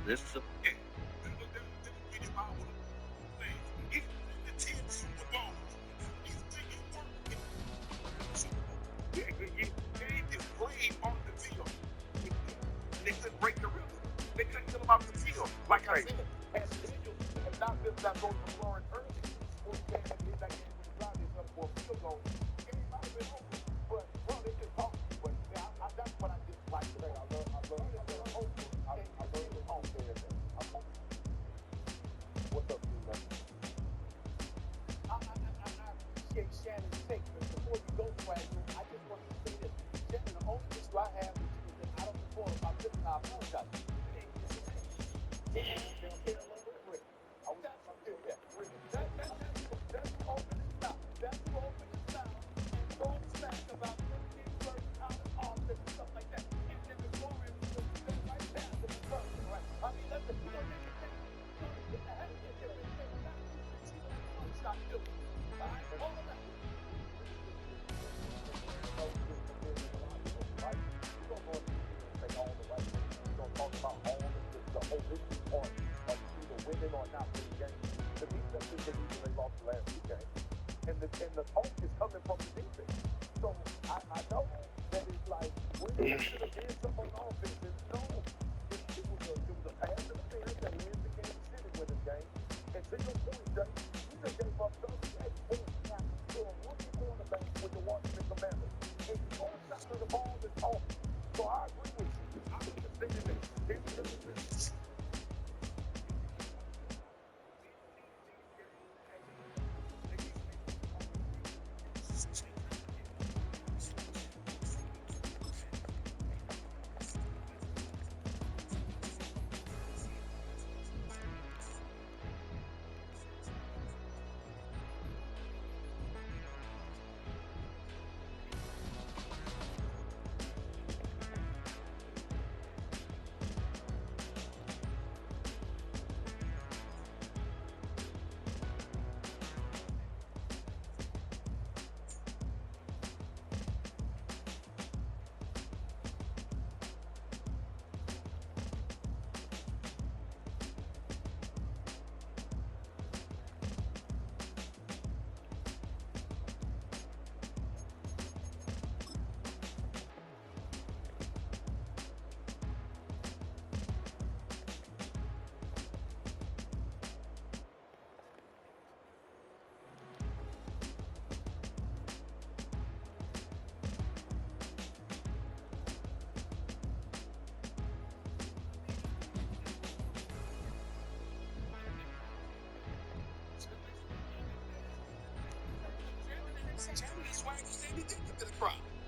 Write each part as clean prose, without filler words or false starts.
This is a Yeah. Let me get it out with things. He the 10 Super Bowls. He's taking work. Game is played on the field. They couldn't break the rhythm. They couldn't get him off the field. Like I said, had Daniels had not been that going to Florence early, or he had that game with the drive this up for a field goal, the game might have been over. But, well, they just talk. But yeah, that's what I dislike today. I love the home. I love the home there. What's up, dude, man? I appreciate Shannon's take, but before you go, Swag, I just want to say this. Shannon, the only issue I have with you is that I don't support about this, and I apologize. And the talk is coming from the defense. So I know that it's like, we should have did something on offense. And no, it was a pass interference that wins the Kansas City winning game. And to your point, Jay, you just gave up 38 points now to a rookie quarterback with the Washington Commanders. And you go inside of the ball that's off. So I agree with you. I understand that.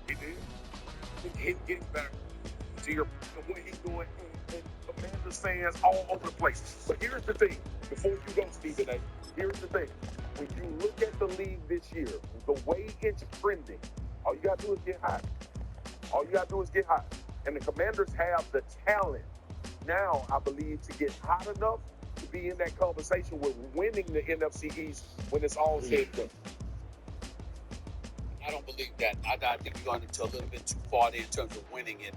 He did. He getting back to your what he's doing and Commanders fans all over the place. But here's the thing, before you go, Stephen A., here's the thing. When you look at the league this year, the way it's trending, all you gotta do is get hot. All you gotta do is get hot. And the Commanders have the talent now, I believe, to get hot enough to be in that conversation with winning the NFC East when it's all said and done. I don't believe that. I think we're going into a little bit too far there in terms of winning it.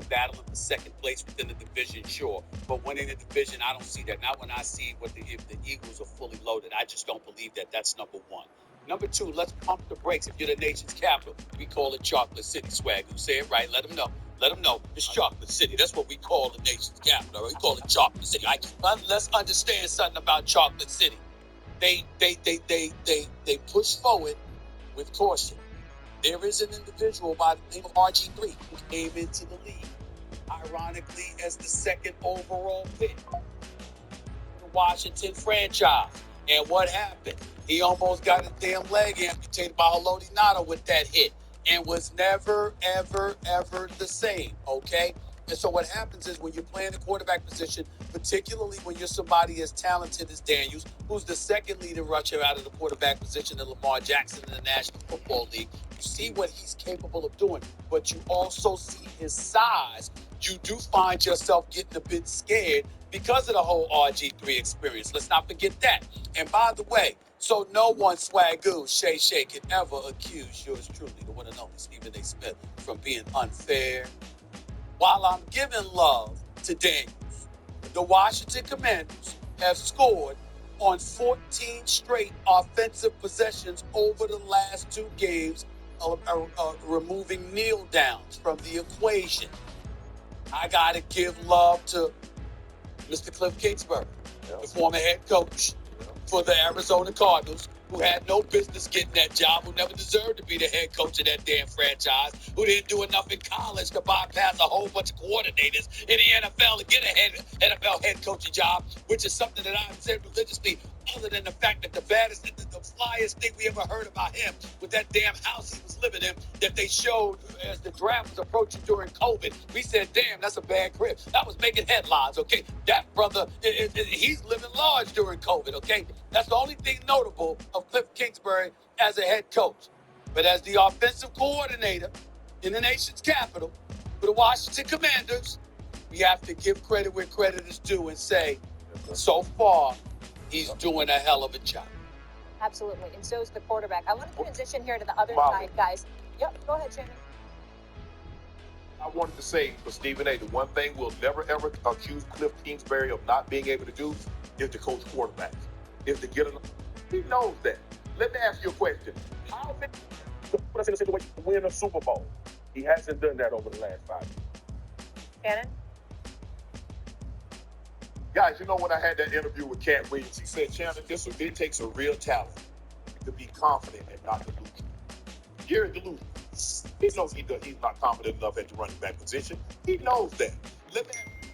Battling for second place within the division, sure. But winning the division, I don't see that. Not when I see if the Eagles are fully loaded. I just don't believe that. That's number one. Number two, let's pump the brakes. If you're the nation's capital, we call it Chocolate City, Swag. You say it right. Let them know. Let them know. It's Chocolate City. That's what we call the nation's capital. Right? We call it Chocolate City. Right? Let's understand something about Chocolate City. They push forward with caution. There is an individual by the name of RG3 who came into the league, ironically, as the second overall pick in the Washington franchise. And what happened? He almost got his damn leg amputated by Haloti Ngata with that hit and was never, ever, ever the same, okay? And so what happens is when you're playing the quarterback position, particularly when you're somebody as talented as Daniels, who's the second leading rusher out of the quarterback position in Lamar Jackson in the National Football League, you see what he's capable of doing, but you also see his size. You do find yourself getting a bit scared because of the whole RG3 experience. Let's not forget that. And by the way, so no one, Swagoo, Shay can ever accuse yours truly, the one and only Stephen A. Smith, from being unfair. While I'm giving love to Daniels, the The Washington Commanders have scored on 14 straight offensive possessions over the last 2 games, removing kneel downs from the equation. I got to give love to Mr. Cliff Kingsbury, the former head coach for the Arizona Cardinals, who had no business getting that job, who never deserved to be the head coach of that damn franchise, who didn't do enough in college to bypass a whole bunch of coordinators in the NFL to get a NFL head coaching job, which is something that I've said religiously, other than the fact that the flyest thing we ever heard about him was that damn house he was living in that they showed as the draft was approaching during COVID. We said, damn, that's a bad crib. That was making headlines, okay? That brother, he's living large during COVID, okay? That's the only thing notable of Cliff Kingsbury as a head coach. But as the offensive coordinator in the nation's capital for the Washington Commanders, we have to give credit where credit is due and say, so far, he's doing a hell of a job. Absolutely, and so is the quarterback. I want to transition here to the other side, guys. Yep, go ahead, Shannon. I wanted to say for Stephen A, the one thing we'll never ever accuse Cliff Kingsbury of not being able to do is to coach quarterbacks. Is to get enough. He knows that. Let me ask you a question. How many put us in a situation to win a Super Bowl? He hasn't done that over the last 5 years. Shannon? Guys, you know when I had that interview with Cat Williams, he said, Shannon, it takes a real talent to be confident and not delusional. You're delusional. He knows he's not confident enough at the running back position. He knows that. Let me ask you,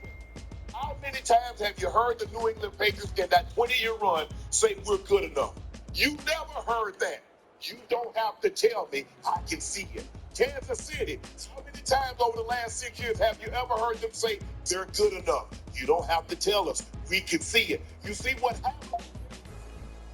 how many times have you heard the New England Patriots in that 20-year run say we're good enough? You never heard that. You don't have to tell me. I can see it. Kansas City, how many times over the last 6 years have you ever heard them say they're good enough? You don't have to tell us. We can see it. You see what happened?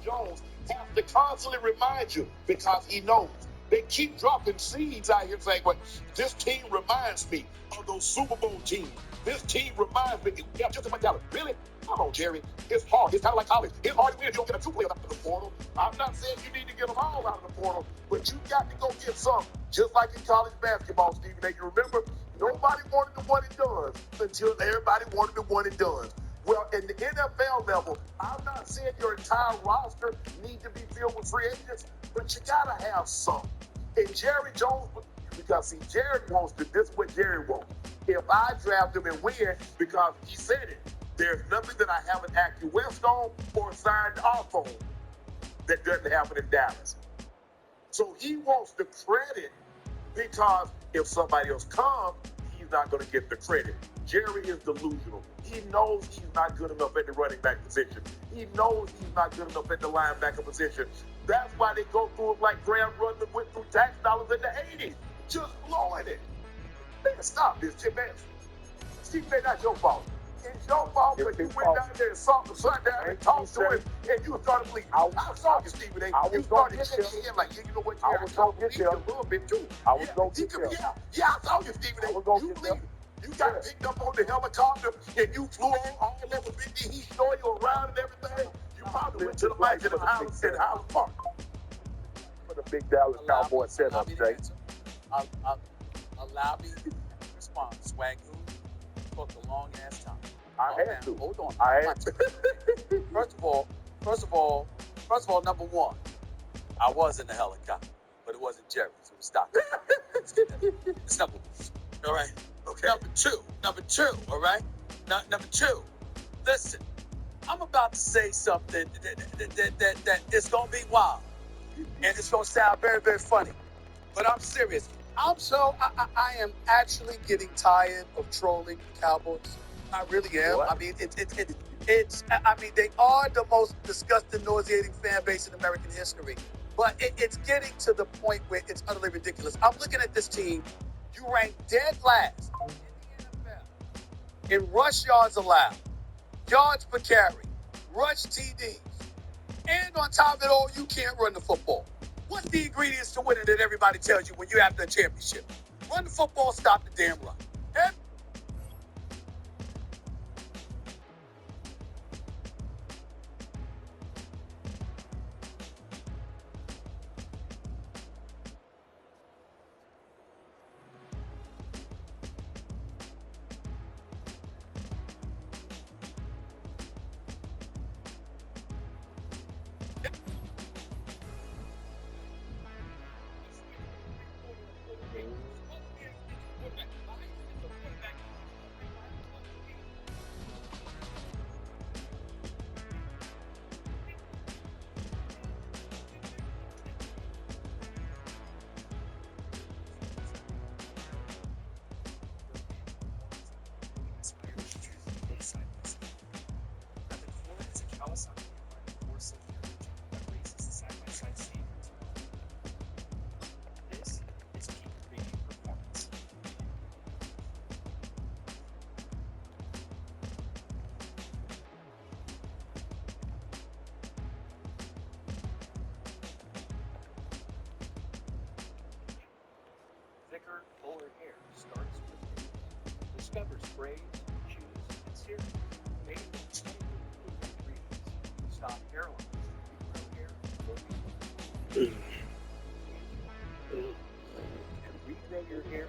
Jones has to constantly remind you because he knows. They keep dropping seeds out here saying, well, this team reminds me of those Super Bowl teams. This team reminds me. Yeah, just about talent. Really? Come on, Jerry. It's hard. It's kind of like college. It's hard to win if you don't get a 2 players out of the portal. I'm not saying you need to get them all out of the portal, but you got to go get some. Just like in college basketball, Stephen A. You remember, nobody wanted the one and done until everybody wanted the one and done. Well, in the NFL level, I'm not saying your entire roster needs to be filled with free agents, but you got to have some. And Jerry Jones, because see, Jerry wants to, this is what Jerry wants. If I draft him and win, because he said it, there's nothing that I haven't acquiesced on or signed off on that doesn't happen in Dallas. So he wants the credit because if somebody else comes, he's not going to get the credit. Jerry is delusional. He knows he's not good enough at the running back position. He knows he's not good enough at the linebacker position. That's why they go through it like Graham Rudman went through tax dollars in the 80s, just blowing it. Man, stop this, Jim Nance. Steve, man, that's your fault. It's your fault because you went down there and sat down and talked to him, and you started bleeding. I saw you, Stephen A. You started hitting him like, yeah, you know what, I was going to get there a little bit too. I was going to get there. Yeah, I saw you, Stephen A. You bleeding. You got picked up on the helicopter and you flew all over Big D. He showed you around and everything. You probably went to the match in Highland Park. For the big Dallas Cowboys setup, Jay. Allow me to respond. Swag took a long ass time. I had to. Hold on. I had to. First of all, number one, I was in the helicopter, but it wasn't Jerry, so we stopped. It's number one. All right. Okay. Number two, all right? Number two, listen, I'm about to say something that is going to be wild. And it's going to sound very, very funny. But I'm serious. I am actually getting tired of trolling the Cowboys. I really am. What? I mean, they are the most disgusting, nauseating fan base in American history. But it's getting to the point where it's utterly ridiculous. I'm looking at this team. You rank dead last in the NFL in rush yards allowed, yards per carry, rush TDs, and on top of it all, you can't run the football. What's the ingredients to winning that everybody tells you when you have the championship? Run the football, stop the damn run. lower hair starts with hair. Discover sprays, chews, and serums made with clinically proven ingredients to stop hair loss, regrow hair, and regrow your hair.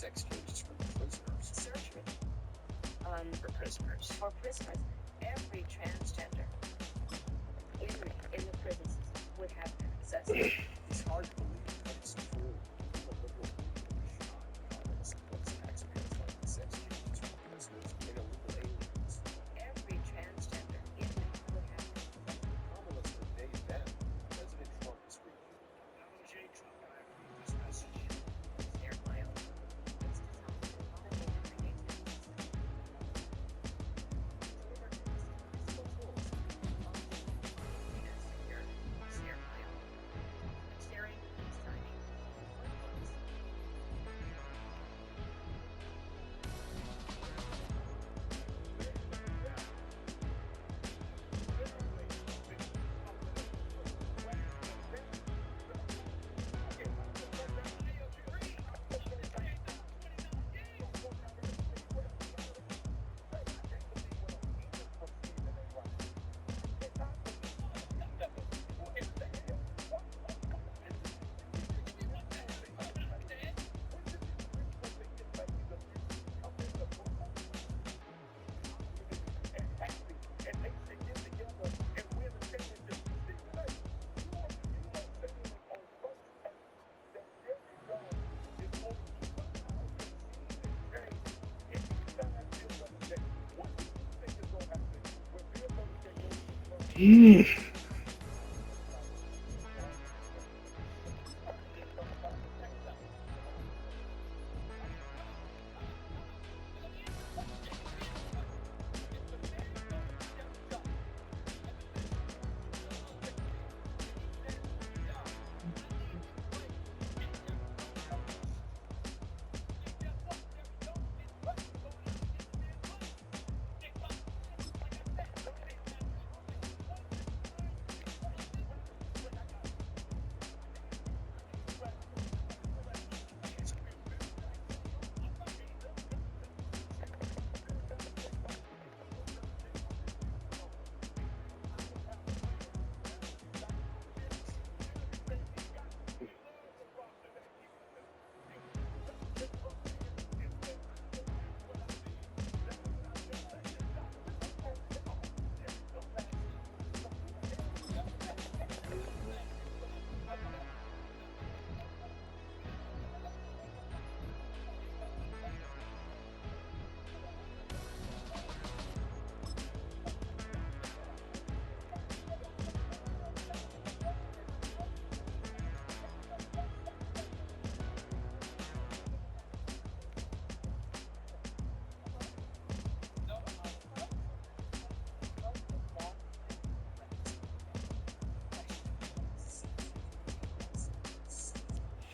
sex changes for prisoners. Surgery for prisoners. For prisoners, every transgender in the prison system would have access. It's hard to believe, but it's true. Taxpayers like sex changes for prisoners and illegal aliens. Every transgender inmate would have access. Kamala's for days then. President Trump is reviewing. This message. They're my own. It's designed to automate everyday tasks. Physical tools. And secure. Share my own. Sharing and signing workflows.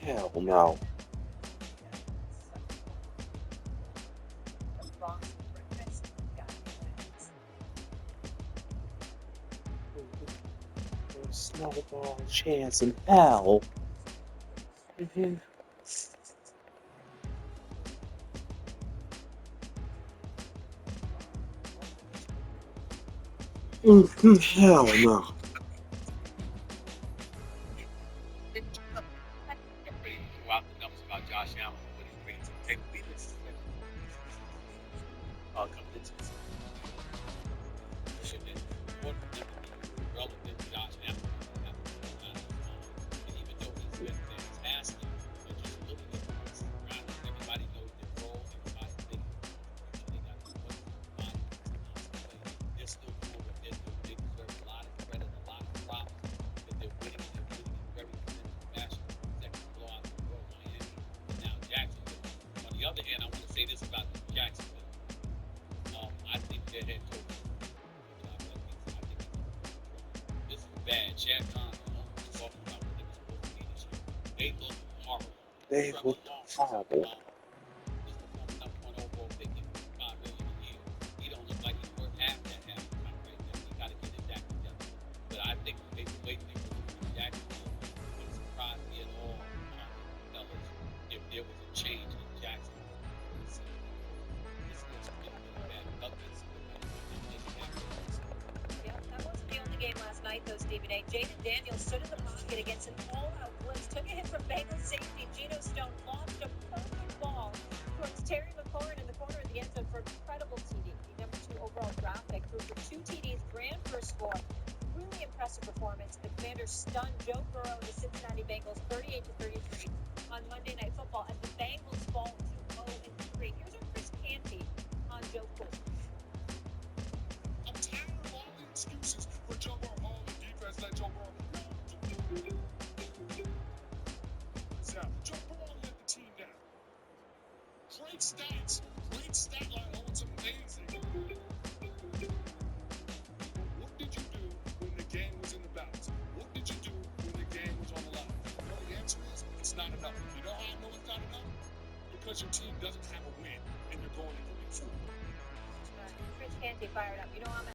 Hell no. There's snowball chance in hell. Hell no. Throughout the numbers about Josh Allen, what he's bringing to the table. We just coming into this. Should have been relevant to Josh Allen. And even though he's been fantastic, but just looking at this around, everybody knows their role, everybody thinks they got to put their body. They're still doing what they're doing. They deserve a lot of credit, a lot of props that they're winning, and they're winning in very convincing fashion. Second blowout in Royal Miami, and now Jacksonville. On the other hand, I want to say this about Jacksonville. I think their head coach. I think this is bad. Shad Khan is talking about what they were supposed to be this year. They look horrible. They look horrible. He's the number one overall pick in $5 million a year. He don't look like he's worth half that half the time right now. He got to get his act together. But I think they were waiting for Jacksonville. It wouldn't surprise me at all, fellas, if there was a change in Jacksonville. This looks really, really bad. Nuggets. Yeah, that wasn't the only game last night, though, Stephen A. Jaden Daniels stood in the pocket against an all-out blitz, took a hit from Bengals safety Geno Stone, launched a perfect ball Network's Terry McLaurin in the corner of the end zone for an incredible TD. The number 2 overall draft pick threw for 2 TDs, ran for a score. Really impressive performance. The Commanders stunned Joe Burrow and the Cincinnati Bengals 38-33 on Monday Night Football as the Bengals fall to 0-3. Here's our Chris Canty on Joe Burrow. I'm tired of all the excuses for Joe Burrow. Oh, the defense let Joe Burrow. Joe Burrow let the team down. Great stats, great stat line. Oh, it's amazing. What did you do when the game was in the balance? What did you do when the game was on the line? You know, the answer is it's not enough. You know how I know it's not enough? Because your team doesn't have a win and you're going into week 4. Chris Canty fired up. You know, I'm